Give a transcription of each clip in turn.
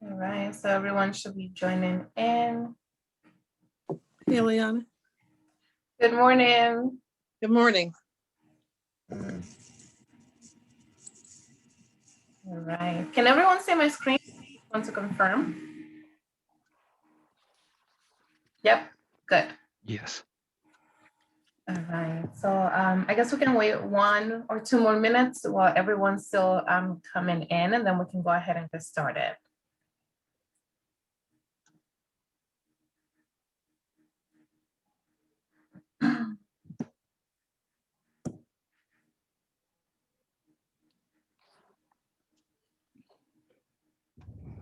All right, so everyone should be joining in. Hey, Liana. Good morning. Good morning. All right, can everyone see my screen? Want to confirm? Yep, good. Yes. All right, so I guess we can wait 1 or 2 more minutes while everyone's still coming in, and then we can go ahead and get started.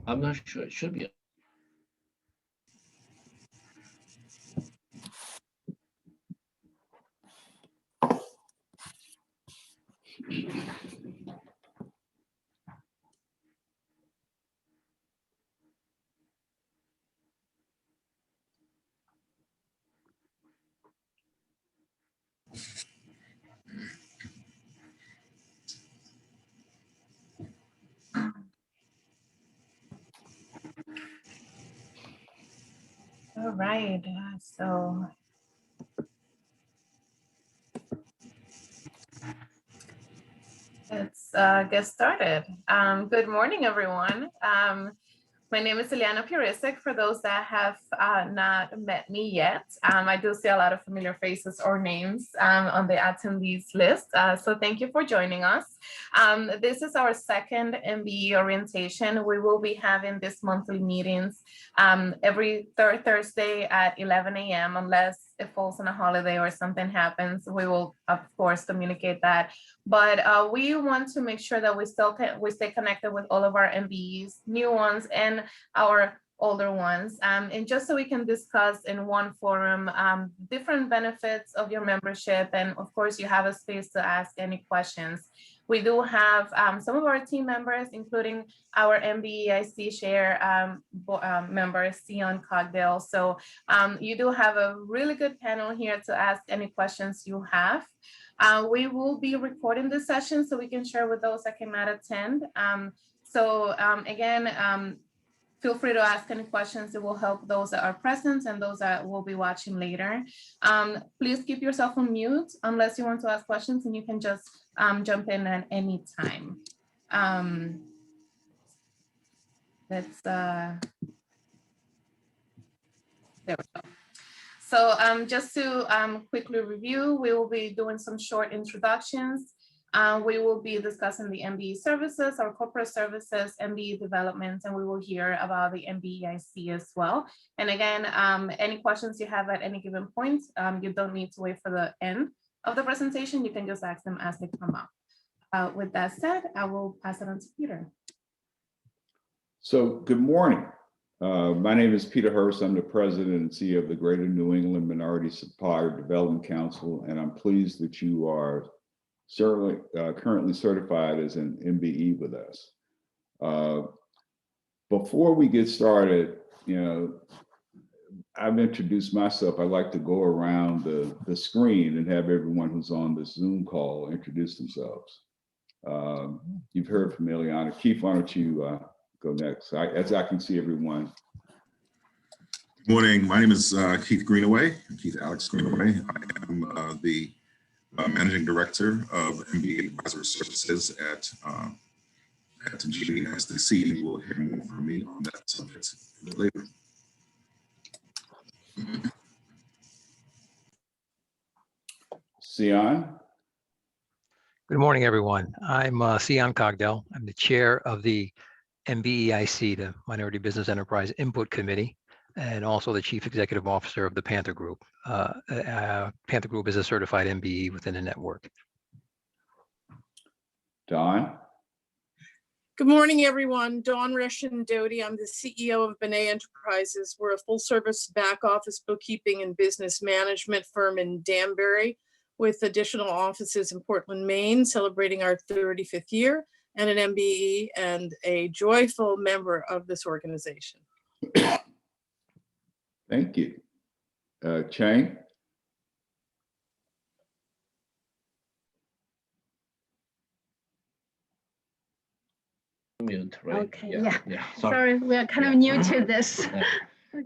I'm not sure, it should be. All right, so let's get started. Good morning, everyone. My name is Ileana Purisic. For those that have not met me yet, I do see a lot of familiar faces or names on the attendees list. So thank you for joining us. This is our second MBE orientation. We will be having these monthly meetings every third Thursday at 11 a.m. unless it falls on a holiday or something happens. We will, of course, communicate that. But we want to make sure that we stay connected with all of our MBEs, new ones and our older ones, and just so we can discuss in one forum different benefits of your membership, and of course you have a space to ask any questions. We do have some of our team members, including our MBEIC share member, Sion Cogdale. So you do have a really good panel here to ask any questions you have. We will be recording this session so we can share with those that cannot attend. Again, feel free to ask any questions. It will help those that are present and those that will be watching later. Please keep yourself on mute unless you want to ask questions, and you can just jump in at any time. There we go. So just to quickly review, we will be doing some short introductions. We will be discussing the MBE services, our corporate services, MBE developments, and we will hear about the MBEIC as well. And again, any questions you have at any given point, you don't need to wait for the end of the presentation. You can just ask them as they come up. With that said, I will pass it on to Peter. So good morning. My name is Peter Hearst. I'm the president and CEO of the Greater New England Minority Supplier Development Council, and I'm pleased that you are certainly currently certified as an MBE with us. Before we get started, I've introduced myself. I like to go around the screen and have everyone who's on this Zoom call introduce themselves. You've heard from Ileana. Keith, why don't you go next? As I can see everyone. Good morning. My name is Keith Greenaway, Keith Alex Greenaway. I am the Managing Director of MBE Advisory Services at Nmscc, and you will hear more from me on that subject later. Sion. Good morning, everyone. I'm Sion Cogdell. I'm the chair of the MBEIC, the Minority Business Enterprise Input Committee, and also the Chief Executive Officer of the Panther Group. Panther Group is a certified MBE within the network. Dawn. Good morning, everyone. Dawn Reshin Doty. I'm the CEO of Benet Enterprises. We're a full-service back office bookkeeping and business management firm in Danbury, with additional offices in Portland, Maine, celebrating our 35th year, and an MBE and a joyful member of this organization. Thank you. Chang. Mute, right? Okay, yeah. Sorry. Sorry, we are kind of Yeah. new to this. Yeah.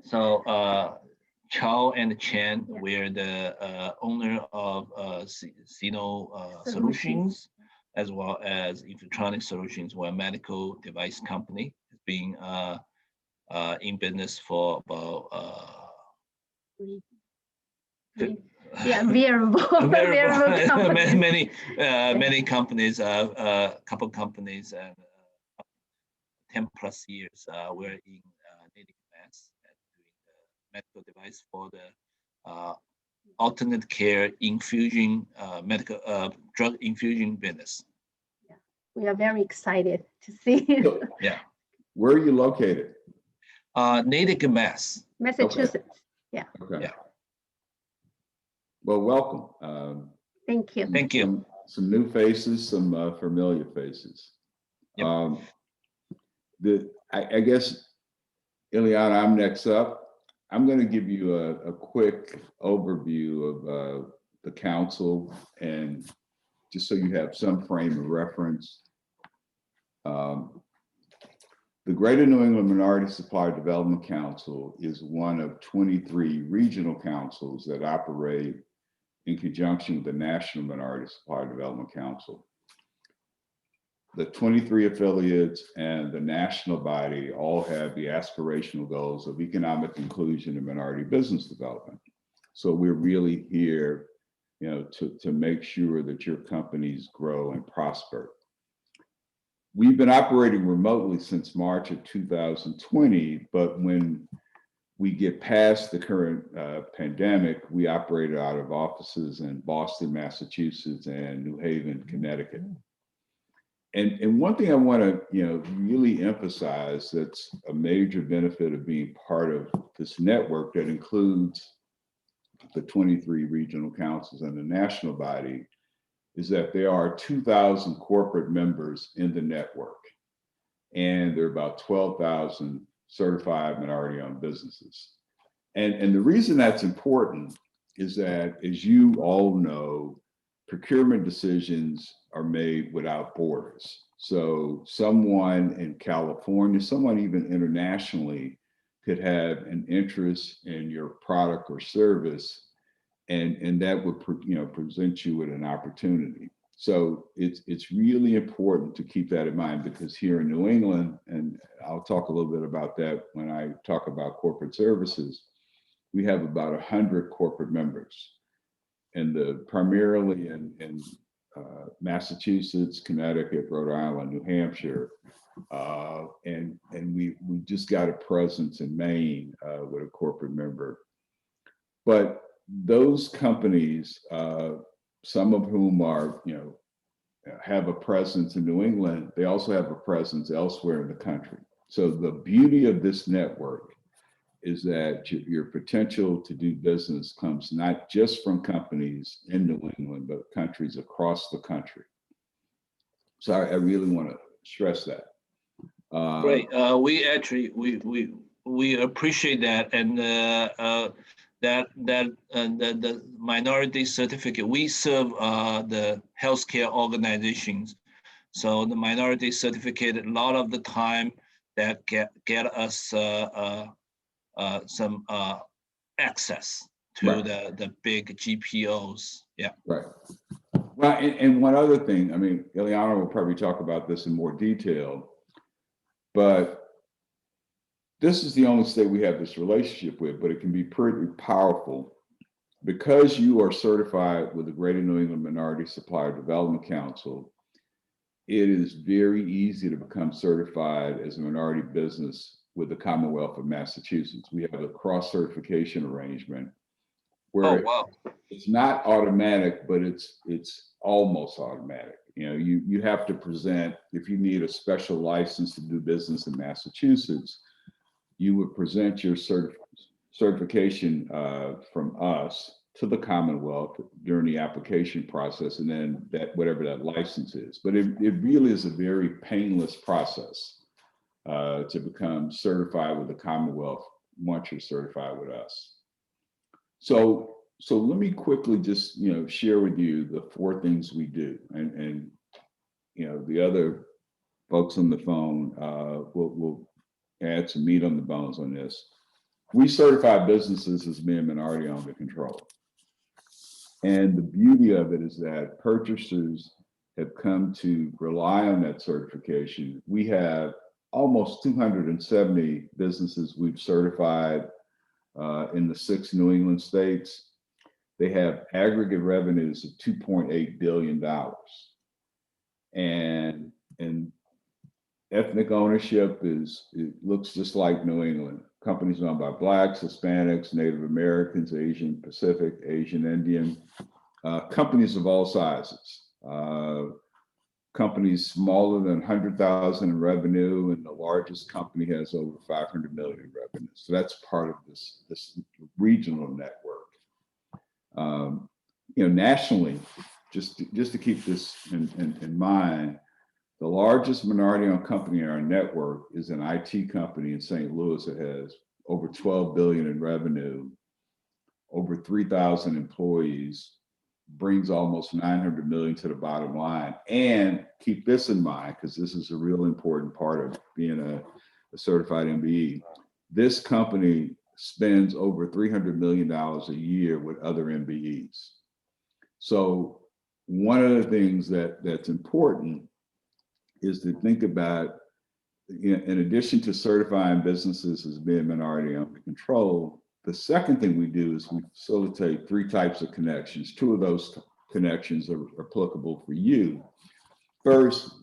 So Chow and Chen, Yeah. we're the owner of Sino Solutions. Solutions, as well as Infotronix Solutions. We're a medical device company, being in business for about Yeah, wearable company. many companies, couple companies, and 10+ years. We're in native mass and doing the medical device for the alternate care infusion, medical drug infusion business. We are very excited to see it. So, Yeah. where are you located? Native mass. Massachusetts. Okay. Yeah. Well, welcome. Thank you. Thank you. Some new faces, some familiar faces. Yep. I guess, Ileana, I'm next up. I'm going to give you a quick overview of the council, and just so you have some frame of reference. The Greater New England Minority Supplier Development Council is one of 23 regional councils that operate in conjunction with the National Minority Supplier Development Council. The 23 affiliates and the national body all have the aspirational goals of economic inclusion and minority business development. So we're really here, to make sure that your companies grow and prosper. We've been operating remotely since March of 2020, but when we get past the current pandemic, we operate out of offices in Boston, Massachusetts, and New Haven, Connecticut. And one thing I want to, really emphasize that's a major benefit of being part of this network that includes the 23 regional councils and the national body is that there are 2,000 corporate members in the network, and there are about 12,000 certified minority-owned businesses. And the reason that's important is that, as you all know, procurement decisions are made without borders. So someone in California, someone even internationally, could have an interest in your product or service, and that would present you with an opportunity. So it's really important to keep that in mind, because here in New England, and I'll talk a little bit about that when I talk about corporate services, we have about 100 corporate members, and primarily in Massachusetts, Connecticut, Rhode Island, New Hampshire, and we just got a presence in Maine with a corporate member. But those companies, some of whom are, have a presence in New England, they also have a presence elsewhere in the country. So the beauty of this network is that your potential to do business comes not just from companies in New England, but countries across the country. So I really want to stress that. Great. We actually we appreciate that, and the minority certificate. We serve the healthcare organizations, so the minority certificate a lot of the time that get us some access to Right. the big GPOs. Yeah. Right. Well, and one other thing, I mean, Ileana will probably talk about this in more detail, but this is the only state we have this relationship with, but it can be pretty powerful. Because you are certified with the Greater New England Minority Supplier Development Council, it is very easy to become certified as a minority business with the Commonwealth of Massachusetts. We have a cross-certification arrangement where it's not automatic, but it's almost automatic. You have to present, if you need a special license to do business in Massachusetts, you would present your certification from us to the Commonwealth during the application process, and then whatever that license is. But it really is a very painless process to become certified with the Commonwealth once you're certified with us. So let me quickly just share with you the 4 things we do, and the other folks on the phone will add some meat on the bones on this. We certify businesses as being minority owned and controlled. And the beauty of it is that purchasers have come to rely on that certification. We have almost 270 businesses we've certified in the 6 New England states. They have aggregate revenues of $2.8 billion. And ethnic ownership it looks just like New England. Companies owned by Blacks, Hispanics, Native Americans, Asian Pacific, Asian Indian, companies of all sizes. Companies smaller than 100,000 in revenue, and the largest company has over 500 million in revenue. So that's part of this regional network. Nationally, just to keep this in mind, the largest minority-owned company in our network is an IT company in St. Louis that has over 12 billion in revenue, over 3,000 employees, brings almost 900 million to the bottom line. And keep this in mind, because this is a real important part of being a certified MBE. This company spends over $300 million a year with other MBEs. So one of the things that's important is to think about, in addition to certifying businesses as being minority owned and controlled, the second thing we do is we facilitate 3 types of connections. 2 of those connections are applicable for you. First,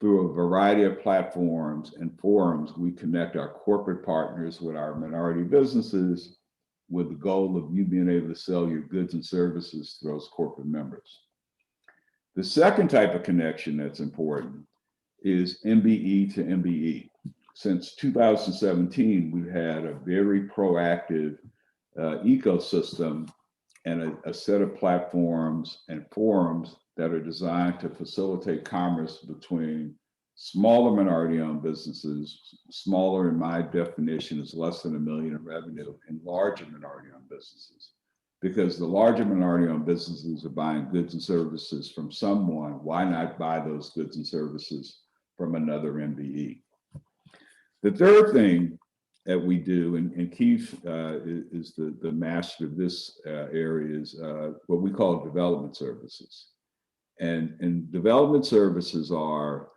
through a variety of platforms and forums, we connect our corporate partners with our minority businesses with the goal of you being able to sell your goods and services to those corporate members. The second type of connection that's important is MBE to MBE. Since 2017, we've had a very proactive ecosystem and a set of platforms and forums that are designed to facilitate commerce between smaller minority-owned businesses, smaller in my definition is less than $1 million in revenue, and larger minority-owned businesses. Because the larger minority-owned businesses are buying goods and services from someone, why not buy those goods and services from another MBE? The third thing that we do, and Keith is the master of this area, is what we call development services. And development services are,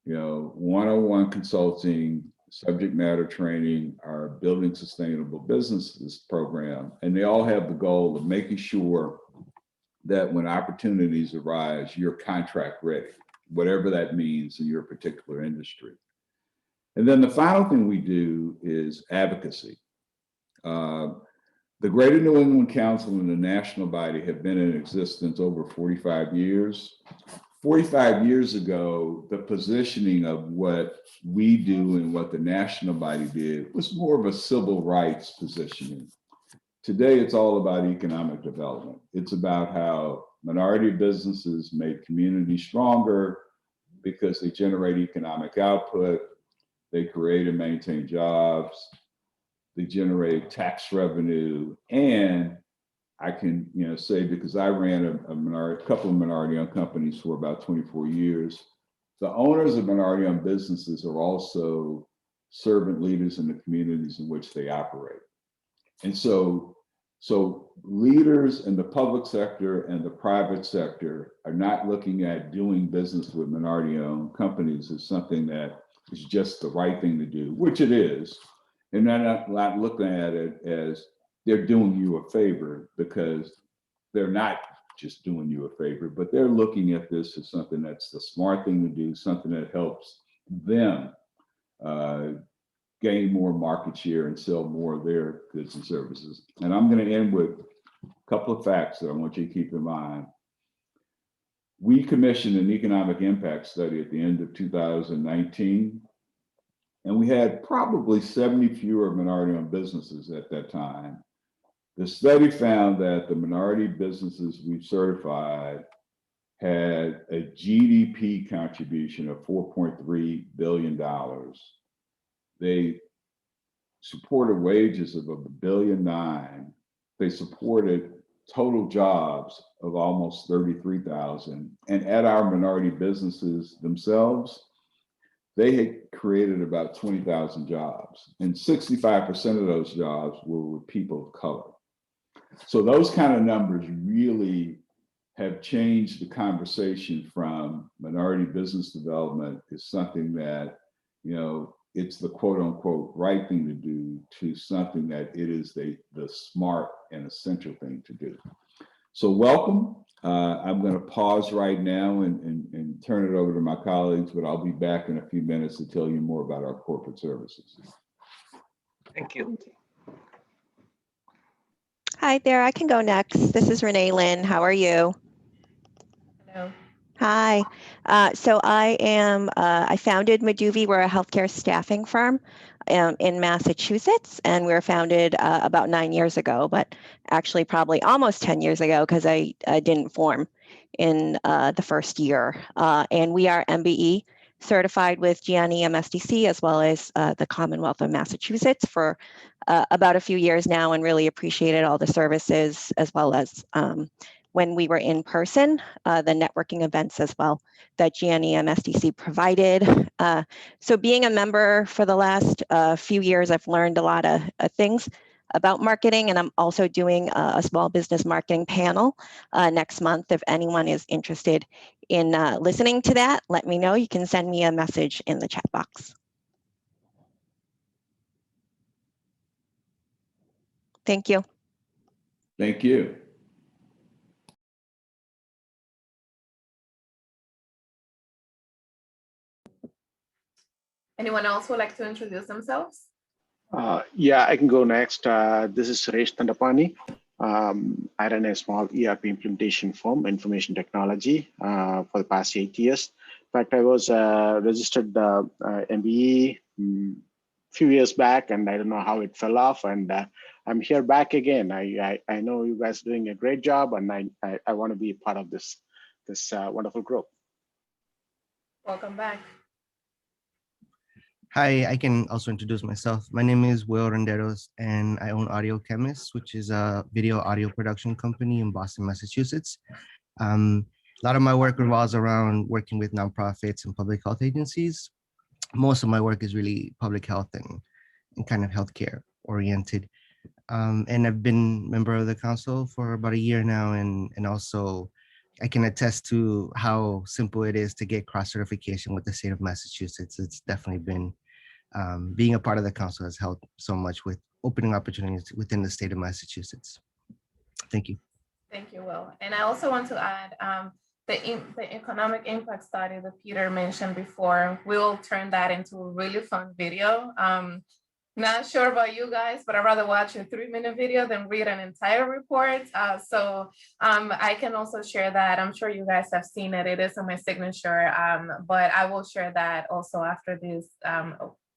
one-on-one consulting, subject matter training, our Building Sustainable Businesses program, and they all have the goal of making sure that when opportunities arise, you're contract ready, whatever that means in your particular industry. And then the final thing we do is advocacy. The Greater New England Council and the national body have been in existence over 45 years. 45 years ago, the positioning of what we do and what the national body did was more of a civil rights positioning. Today, it's all about economic development. It's about how minority businesses make communities stronger because they generate economic output, they create and maintain jobs, they generate tax revenue, and I can say, because I ran a couple of minority-owned companies for about 24 years, the owners of minority-owned businesses are also servant leaders in the communities in which they operate. And so leaders in the public sector and the private sector are not looking at doing business with minority-owned companies as something that is just the right thing to do, which it is. And they're not looking at it as they're doing you a favor, because they're not just doing you a favor, but they're looking at this as something that's the smart thing to do, something that helps them gain more market share and sell more of their goods and services. And I'm going to end with a couple of facts that I want you to keep in mind. We commissioned an economic impact study at the end of 2019, and we had probably 70 fewer minority-owned businesses at that time. The study found that the minority businesses we've certified had a GDP contribution of $4.3 billion. They supported wages of $1.9 billion. They supported total jobs of almost 33,000. And at our minority businesses themselves, they had created about 20,000 jobs, and 65% of those jobs were with people of color. So those kind of numbers really have changed the conversation from minority business development is something that, you know, it's the quote unquote right thing to do to something that it is the smart and essential thing to do. So welcome. I'm going to pause right now and turn it over to my colleagues, but I'll be back in a few minutes to tell you more about our corporate services. Thank you. Hi there, I can go next. This is Renee Lynn. How are you? Hello. Hi. So I founded Mbe To Mbe. We're a healthcare staffing firm in Massachusetts, and we were founded about 9 years ago, but actually probably almost 10 years ago because I didn't form in the first year. And we are MBE certified with Nmscc as well as the Commonwealth of Massachusetts for about a few years now, and really appreciated all the services as well as when we were in person, the networking events as well that Nmscc provided. So being a member for the last few years, I've learned a lot of things about marketing, and I'm also doing a small business marketing panel next month. If anyone is interested in listening to that, let me know. You can send me a message in the chat box. Thank you. Thank you. Anyone else would like to introduce themselves? Yeah, I can go next. This is Suresh Tandapani. I run a small ERP implementation firm, information technology, for the past 8 years. In fact, I was registered MBE few years back, and I don't know how it fell off. And I'm here back again. I know you guys are doing a great job, and I want to be part of this wonderful group. Welcome back. Hi, I can also introduce myself. My name is Will Renderos, and I own Audio Chemist, which is a video audio production company in Boston, Massachusetts. A lot of my work revolves around working with nonprofits and public health agencies. Most of my work is really public health and kind of healthcare oriented. And I've been member of the council for about a year now, and also I can attest to how simple it is to get cross-certification with the state of Massachusetts. It's definitely been, being a part of the council has helped so much with opening opportunities within the state of Massachusetts. Thank you. Thank you, Will. And I also want to add the economic impact study that Peter mentioned before. We'll turn that into a really fun video. Not sure about you guys, but I'd rather watch a 3-minute video than read an entire report. So I can also share that. I'm sure you guys have seen it. It is on my signature, but I will share that also after this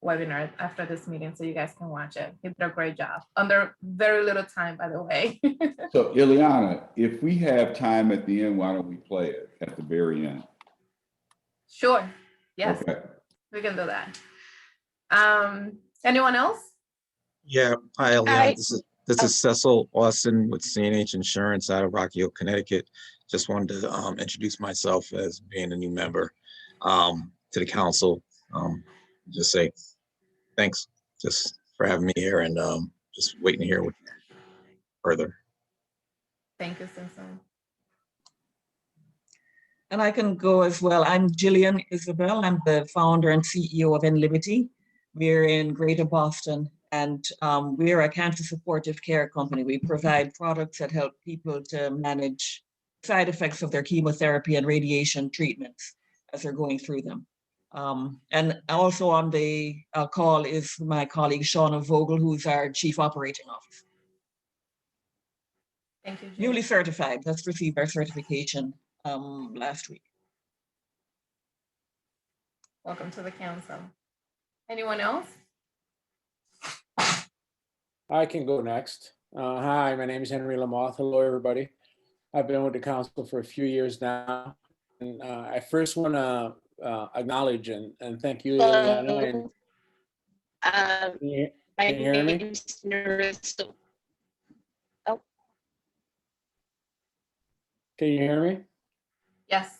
webinar, after this meeting, so you guys can watch it. He did a great job under very little time, by the way. So Ileana, if we have time at the end, why don't we play it at the very end? Sure. Yes, Okay. we can do that. Anyone else? Yeah, hi, Eliana. Hi. This is Cecil Austin with CNH Insurance out of Rock Hill, Connecticut. Just wanted to introduce myself as being a new member to the council. Just say thanks just for having me here, and just waiting to hear what further. Thank you, Cecil. And I can go as well. I'm Jillian Isabel. I'm the founder and CEO of Liberty. We're in Greater Boston, and we're a cancer supportive care company. We provide products that help people to manage side effects of their chemotherapy and radiation treatments as they're going through them. And also on the call is my colleague, Shauna Vogel, who's our Chief Operating Officer. Thank you, Jillian. Newly certified, just received our certification last week. Welcome to the council. Anyone else? I can go next. Hi, my name is Henry Lamoth. Hello, everybody. I've been with the council for a few years now. And I first want to acknowledge and thank you, Ileana. Can you hear me? Oh. Can you hear me? Yes.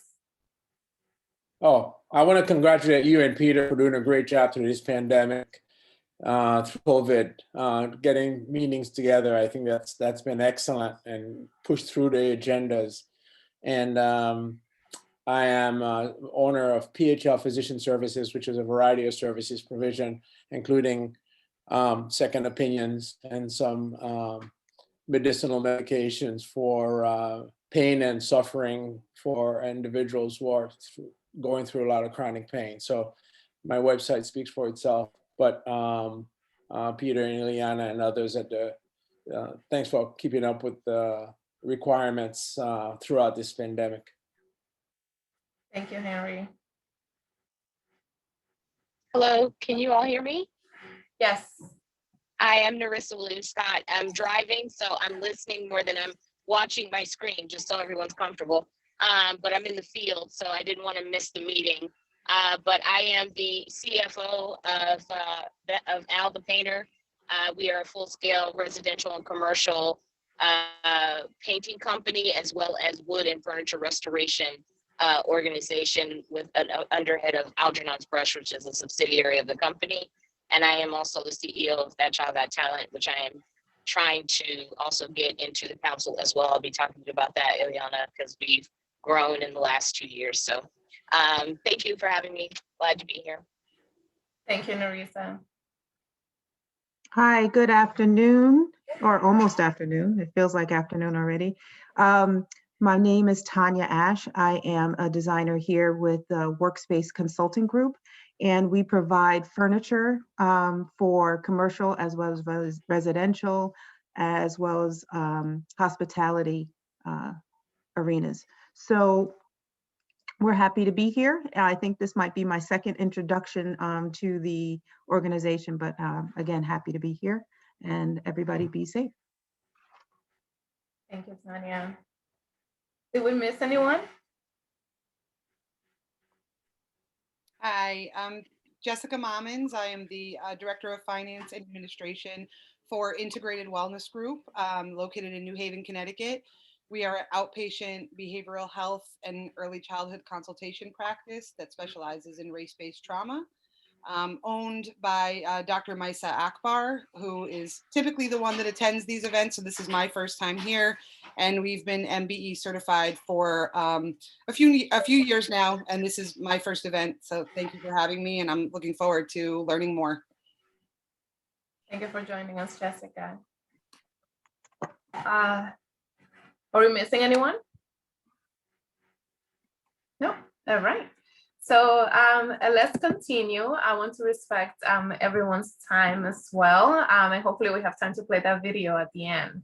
Oh, I want to congratulate you and Peter for doing a great job through this pandemic, through COVID, getting meetings together. I think that's been excellent and pushed through the agendas. And I am owner of Phl Physician Services, which is a variety of services provision, including second opinions and some medicinal medications for pain and suffering for individuals who are going through a lot of chronic pain. So my website speaks for itself, but Peter and Ileana and others at the, thanks for keeping up with the requirements throughout this pandemic. Thank you, Henry. Hello, can you all hear me? Yes. I am Narissa Williams Scott. I'm driving, so I'm listening more than I'm watching my screen, just so everyone's comfortable. But I'm in the field, so I didn't want to miss the meeting. But I am the CFO of Al the Painter. We are a full-scale residential and commercial painting company, as well as wood and furniture restoration organization with an underhead of Algernon's Brush, which is a subsidiary of the company. And I am also the CEO of That Child, That Talent, which I am trying to also get into the council as well. I'll be talking about that, Ileana, because we've grown in the last 2 years. So thank you for having me. Glad to be here. Thank you, Narissa. Hi, good afternoon, or almost afternoon. It feels like afternoon already. My name is Tanya Ash. I am a designer here with the Workspace Consulting Group, and we provide furniture for commercial as well as residential, as well as hospitality arenas. So we're happy to be here. I think this might be my second introduction to the organization, but again, happy to be here, and everybody be safe. Thank you, Tanya. Did we miss anyone? Hi, I'm Jessica Mammons. I am the Director of Finance and Administration for Integrated Wellness Group, located in New Haven, Connecticut. We are an outpatient behavioral health and early childhood consultation practice that specializes in race-based trauma, owned by Dr. Maisa Akbar, who is typically the one that attends these events. So this is my first time here, and we've been MBE certified for a few years now, and this is my first event. So thank you for having me, and I'm looking forward to learning more. Thank you for joining us, Jessica. Are we missing anyone? No, all right. So let's continue. I want to respect everyone's time as well. And hopefully we have time to play that video at the end.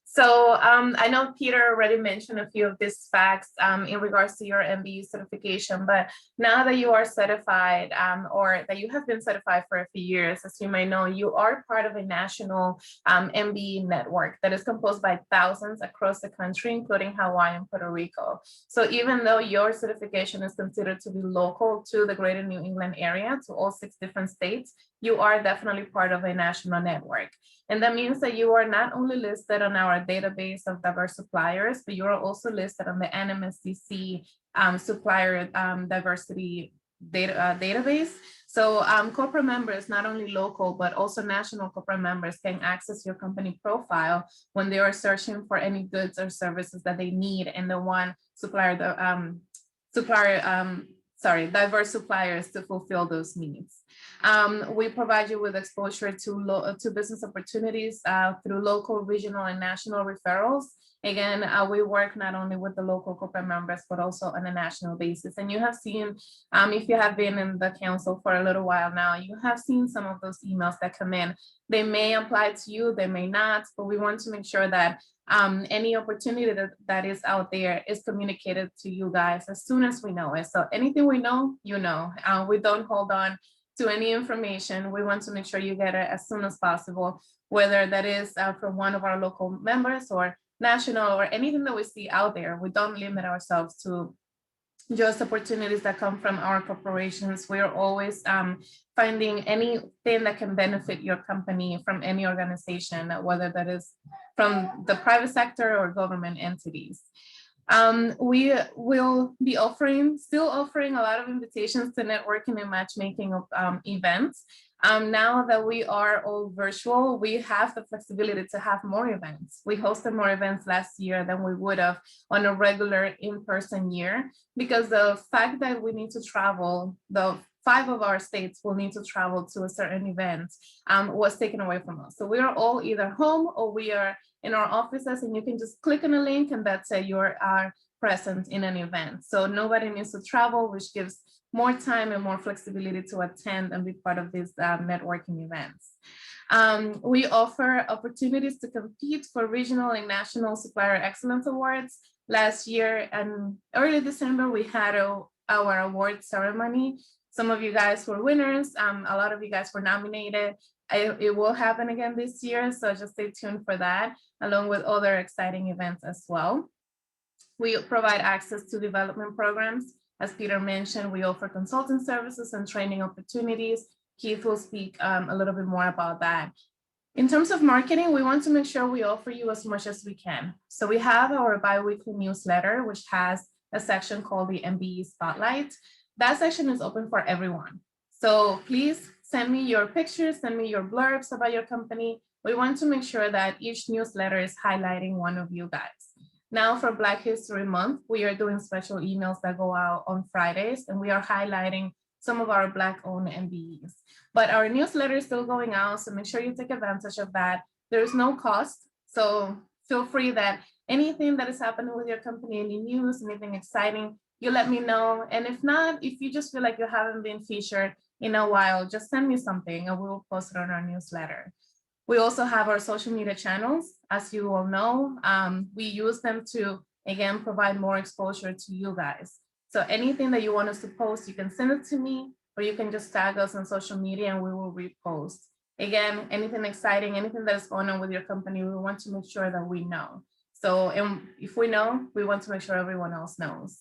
So I know Peter already mentioned a few of these facts in regards to your MBE certification, but now that you are certified or that you have been certified for a few years, as you may know, you are part of a national MBE network that is composed by thousands across the country, including Hawaii and Puerto Rico. So even though your certification is considered to be local to the greater New England area, to all 6 different states, you are definitely part of a national network. And that means that you are not only listed on our database of diverse suppliers, but you are also listed on the Nmscc supplier diversity database. So corporate members, not only local, but also national corporate members, can access your company profile when they are searching for any goods or services that they need in the one supplier, diverse suppliers to fulfill those needs. We provide you with exposure to business opportunities through local, regional, and national referrals. Again, we work not only with the local corporate members, but also on a national basis. And you have seen, if you have been in the council for a little while now, you have seen some of those emails that come in. They may apply to you, they may not, but we want to make sure that any opportunity that is out there is communicated to you guys as soon as we know it. So anything we know, you know. We don't hold on to any information. We want to make sure you get it as soon as possible, whether that is from one of our local members or national or anything that we see out there. We don't limit ourselves to just opportunities that come from our corporations. We are always finding anything that can benefit your company from any organization, whether that is from the private sector or government entities. We will be still offering a lot of invitations to networking and matchmaking of events. Now that we are all virtual, we have the flexibility to have more events. We hosted more events last year than we would have on a regular in-person year, because the fact that we need to travel, the 5 of our states will need to travel to a certain event was taken away from us. So we are all either home or we are in our offices, and you can just click on a link and that's it, you are present in an event. So nobody needs to travel, which gives more time and more flexibility to attend and be part of these networking events. We offer opportunities to compete for regional and national supplier excellence awards. Last year and early December, we had our award ceremony. Some of you guys were winners. A lot of you guys were nominated. It will happen again this year, so just stay tuned for that, along with other exciting events as well. We provide access to development programs. As Peter mentioned, we offer consulting services and training opportunities. Keith will speak a little bit more about that. In terms of marketing, we want to make sure we offer you as much as we can. So we have our bi-weekly newsletter, which has a section called the MBE Spotlight. That section is open for everyone. So please send me your pictures, send me your blurbs about your company. We want to make sure that each newsletter is highlighting one of you guys. Now for Black History Month, we are doing special emails that go out on Fridays, and we are highlighting some of our Black-owned MBEs. But our newsletter is still going out, so make sure you take advantage of that. There's no cost, so feel free that anything that is happening with your company, any news, anything exciting, you let me know. And if not, if you just feel like you haven't been featured in a while, just send me something and we will post it on our newsletter. We also have our social media channels. As you all know, we use them to, again, provide more exposure to you guys. So anything that you want us to post, you can send it to me, or you can just tag us on social media and we will repost. Again, anything exciting, anything that is going on with your company, we want to make sure that we know. So, and if we know, we want to make sure everyone else knows.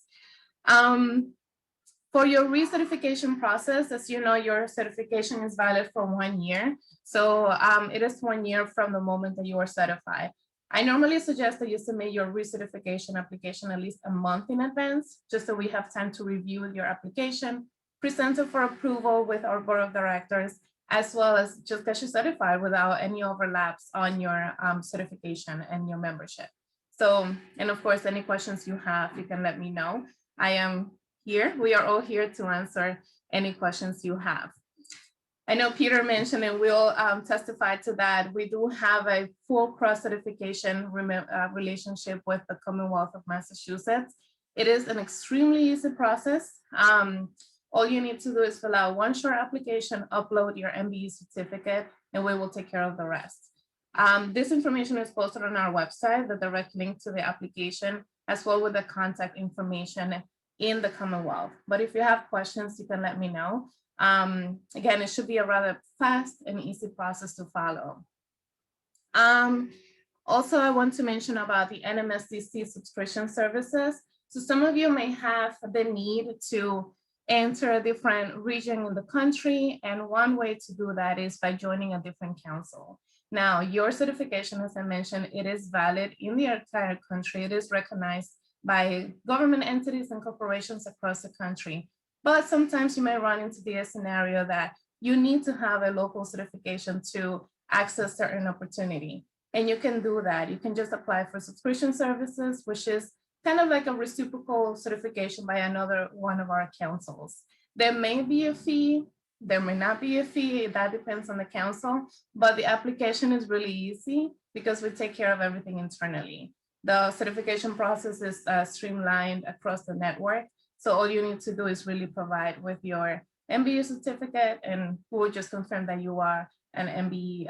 For your recertification process, as you know, your certification is valid for 1 year. So it is 1 year from the moment that you are certified. I normally suggest that you submit your recertification application at least a month in advance, just so we have time to review your application, present it for approval with our board of directors, as well as just get you certified without any overlaps on your certification and your membership. So, and of course, any questions you have, you can let me know. I am here. We are all here to answer any questions you have. I know Peter mentioned, and we'll testify to that, we do have a full cross-certification relationship with the Commonwealth of Massachusetts. It is an extremely easy process. All you need to do is fill out one short application, upload your MBE certificate, and we will take care of the rest. This information is posted on our website, the direct link to the application, as well with the contact information in the Commonwealth. But if you have questions, you can let me know. Again, it should be a rather fast and easy process to follow. Also, I want to mention about the Nmscc subscription services. So some of you may have the need to enter a different region in the country, and one way to do that is by joining a different council. Now, your certification, as I mentioned, it is valid in the entire country. It is recognized by government entities and corporations across the country. But sometimes you may run into the scenario that you need to have a local certification to access certain opportunity. And you can do that. You can just apply for subscription services, which is kind of like a reciprocal certification by another one of our councils. There may be a fee, there may not be a fee, that depends on the council, but the application is really easy because we take care of everything internally. The certification process is streamlined across the network. So all you need to do is really provide with your MBE certificate, and we'll just confirm that you are an MBE,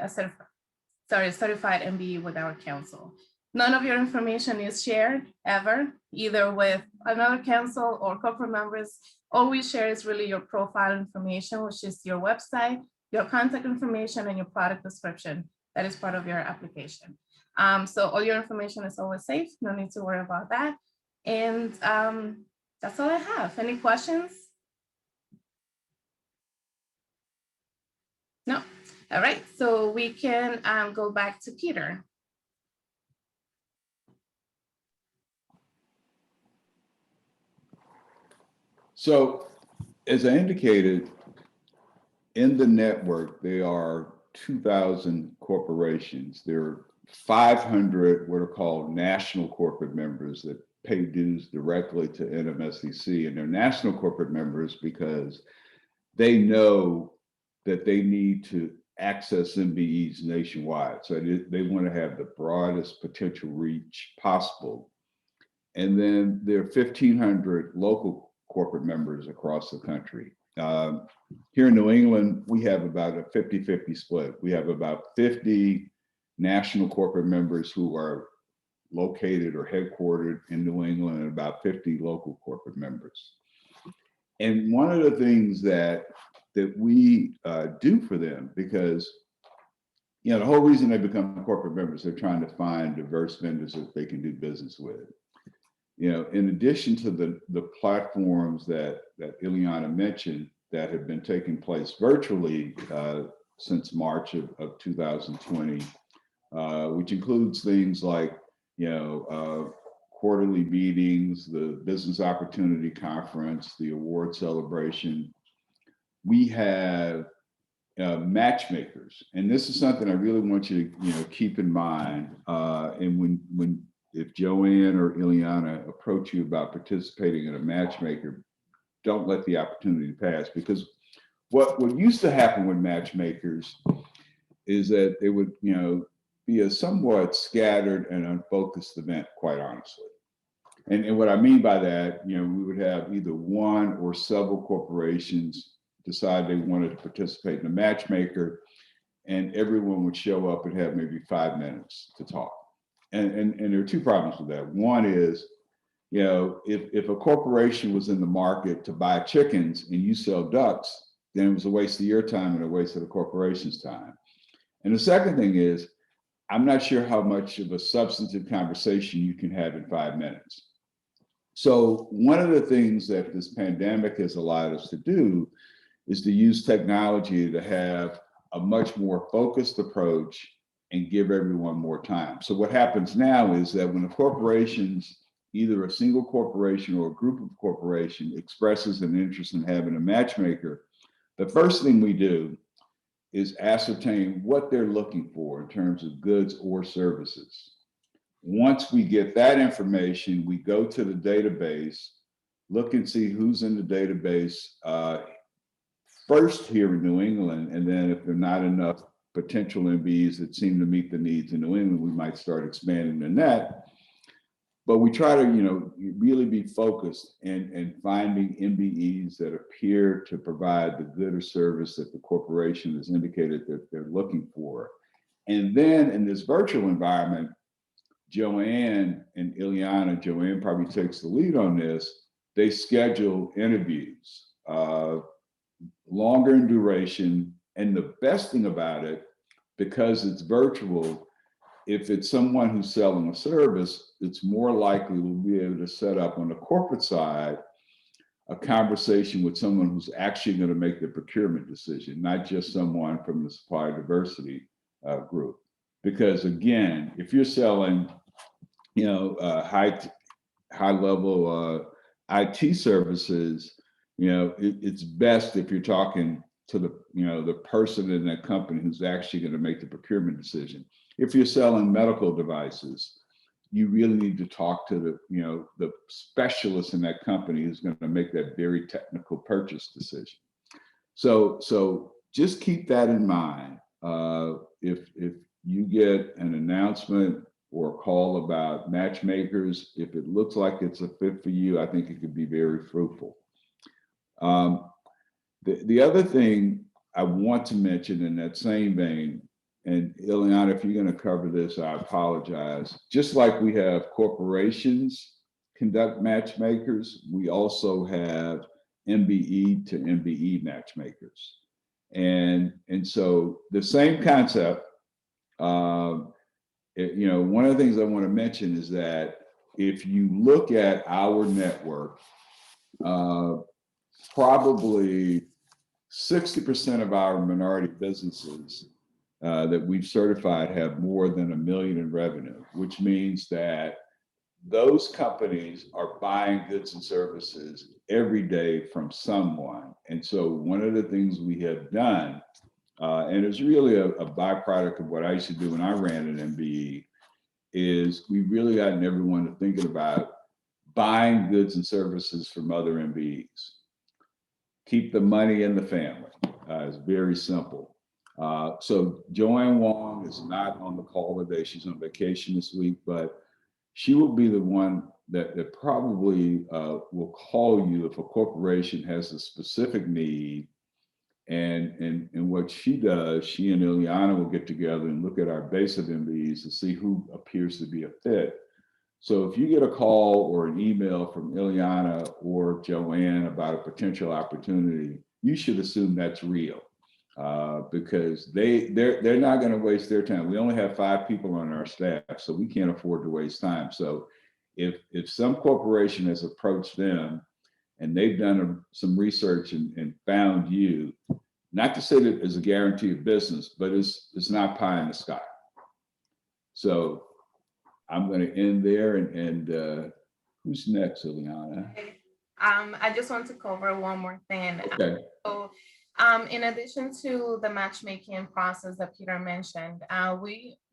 certified MBE with our council. None of your information is shared ever, either with another council or corporate members. All we share is really your profile information, which is your website, your contact information, and your product description. That is part of your application. So all your information is always safe. No need to worry about that. And that's all I have. Any questions? No. All right. So we can go back to Peter. So as I indicated, in the network, there are 2,000 corporations. There are 500 what are called national corporate members that pay dues directly to Nmscc, and they're national corporate members because they know that they need to access MBEs nationwide. So they want to have the broadest potential reach possible. And then there are 1,500 local corporate members across the country. Here in New England, we have about a 50-50 split. We have about 50 national corporate members who are located or headquartered in New England, and about 50 local corporate members. And one of the things that we do for them, because the whole reason they become corporate members, they're trying to find diverse vendors that they can do business with. In addition to the platforms that Ileana mentioned that have been taking place virtually since March of 2020, which includes things like quarterly meetings, the Business Opportunity Conference, the award celebration. We have Matchmakers, and this is something I really want you to keep in mind. And if Joanne or Ileana approach you about participating in a matchmaker, don't let the opportunity pass, because what used to happen with matchmakers is that they would be a somewhat scattered and unfocused event, quite honestly. And what I mean by that, we would have either one or several corporations decide they wanted to participate in a matchmaker, and everyone would show up and have maybe 5 minutes to talk. And there are two problems with that. One is, if a corporation was in the market to buy chickens and you sell ducks, then it was a waste of your time and a waste of the corporation's time. And the second thing is, I'm not sure how much of a substantive conversation you can have in 5 minutes. So one of the things that this pandemic has allowed us to do is to use technology to have a much more focused approach and give everyone more time. So what happens now is that when a corporation's, either a single corporation or a group of corporations, expresses an interest in having a matchmaker, the first thing we do is ascertain what they're looking for in terms of goods or services. Once we get that information, we go to the database, look and see who's in the database first here in New England, and then if there are not enough potential MBEs that seem to meet the needs in New England, we might start expanding the net. But we try to, really be focused and finding MBEs that appear to provide the good or service that the corporation has indicated that they're looking for. And then in this virtual environment, Joanne and Ileana, Joanne probably takes the lead on this, they schedule interviews, longer in duration. And the best thing about it, because it's virtual, if it's someone who's selling a service, it's more likely we'll be able to set up on the corporate side a conversation with someone who's actually going to make the procurement decision, not just someone from the supplier diversity group. Because again, if you're selling, high level IT services, it's best if you're talking to the person in that company who's actually going to make the procurement decision. If you're selling medical devices, you really need to talk to the specialist in that company who's going to make that very technical purchase decision. So just keep that in mind. If you get an announcement or a call about matchmakers, if it looks like it's a fit for you, I think it could be very fruitful. The other thing I want to mention in that same vein, and Ileana, if you're going to cover this, I apologize. Just like we have corporations conduct matchmakers, we also have MBE to MBE matchmakers. And so the same concept, one of the things I want to mention is that if you look at our network, probably 60% of our minority businesses that we've certified have more than $1 million in revenue, which means that those companies are buying goods and services every day from someone. And so one of the things we have done, and it's really a byproduct of what I used to do when I ran an MBE, is we really gotten everyone to thinking about buying goods and services from other MBEs. Keep the money in the family. It's very simple. So Joanne Wong is not on the call today. She's on vacation this week, but she will be the one that probably will call you if a corporation has a specific need. And what she does, she and Ileana will get together and look at our base of MBEs to see who appears to be a fit. So if you get a call or an email from Ileana or Joanne about a potential opportunity, you should assume that's real, because they're not going to waste their time. We only have 5 people on our staff, so we can't afford to waste time. So if some corporation has approached them and they've done some research and found you, not to say that it's a guarantee of business, but it's not pie in the sky. So I'm going to end there, and who's next, Ileana? I just want to cover one more thing. Okay. So, in addition to the matchmaking process that Peter mentioned,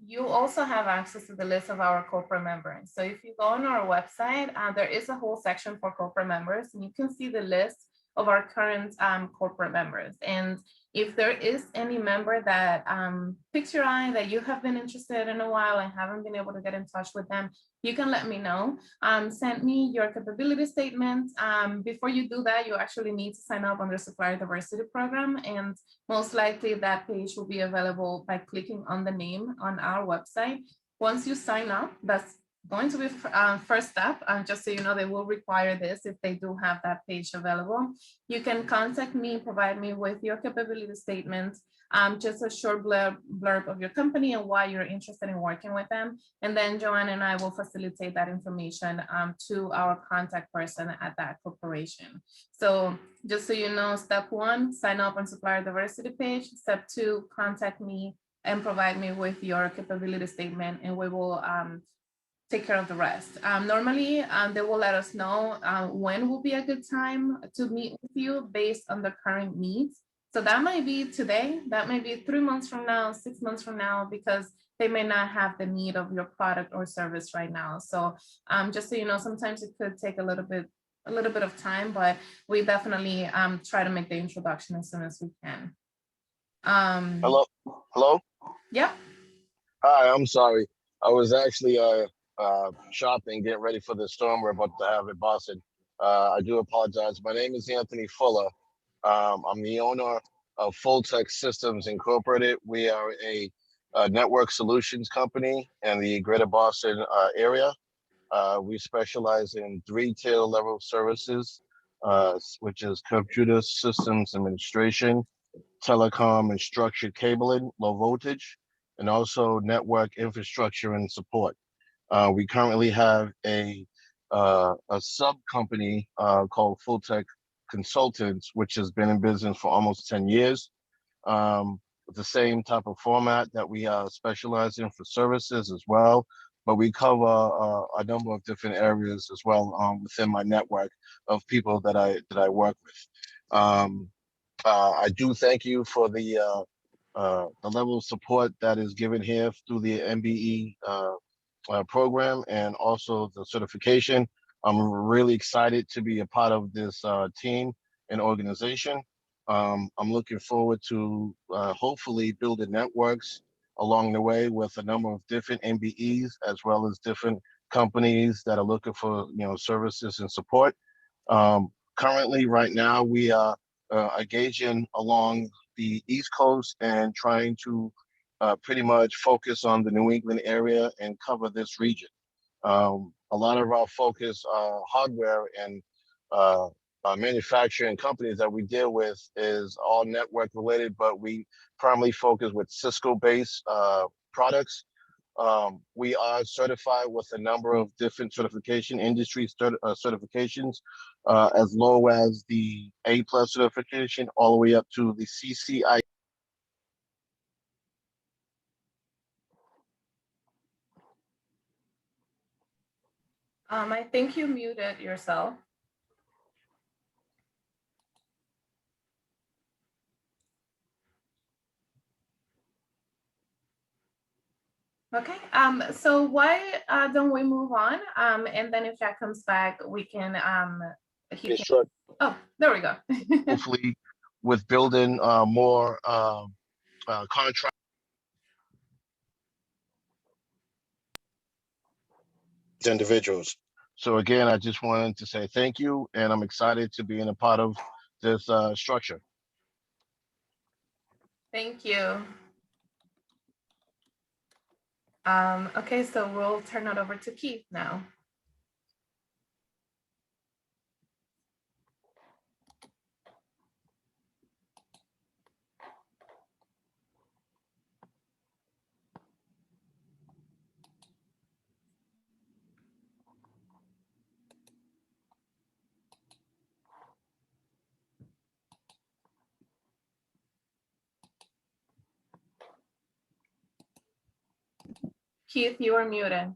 you also have access to the list of our corporate members. So if you go on our website, there is a whole section for corporate members, and you can see the list of our current corporate members. And if there is any member that picks your eye, that you have been interested in a while and haven't been able to get in touch with them, you can let me know. Send me your capability statement. Before you do that, you actually need to sign up on the Supplier Diversity Program, and most likely that page will be available by clicking on the name on our website. Once you sign up, that's going to be first step. Just so you know, they will require this if they do have that page available. You can contact me, provide me with your capability statement, just a short blurb of your company and why you're interested in working with them. And then Joanne and I will facilitate that information to our contact person at that corporation. So just so you know, step 1, sign up on Supplier Diversity page. Step 2, contact me and provide me with your capability statement, and we will take care of the rest. Normally, they will let us know when will be a good time to meet with you based on the current needs. So that might be today, that might be 3 months from now, 6 months from now, because they may not have the need of your product or service right now. So just so you know, sometimes it could take a little bit of time, but we definitely try to make the introduction as soon as we can. Hello? Yep. Hi, I'm sorry. I was actually shopping, getting ready for the storm we're about to have in Boston. I do apologize. My name is Anthony Fuller. I'm the owner of Phl Systems Incorporated. We are a network solutions company in the greater Boston area. We specialize in 3 tier level services, which is computer systems administration, telecom and structured cabling, low voltage, and also network infrastructure and support. We currently have a sub company called Phl Consultants, which has been in business for almost 10 years. With the same type of format that we specialize in for services as well, but we cover a number of different areas as well within my network of people that I work with. I do thank you for the level of support that is given here through the MBE program and also the certification. I'm really excited to be a part of this team and organization. I'm looking forward to hopefully building networks along the way with a number of different MBEs as well as different companies that are looking for services and support. Currently, right now, we are engaging along the East Coast and trying to pretty much focus on the New England area and cover this region. A lot of our focus, hardware and manufacturing companies that we deal with is all network related, but we primarily focus with Cisco-based products. We are certified with a number of different certification industry certifications, as low as the A+ certification, all the way up to the CCI. I think you muted yourself. Okay, so why don't we move on? And then if Jack comes back, we can, he Yeah, can, sure. oh, there we go. Hopefully, with building more contract individuals. So again, I just wanted to say thank you, and I'm excited to be in a part of this structure. Thank you. Okay, so we'll turn it over to Keith now. Keith, you are muted.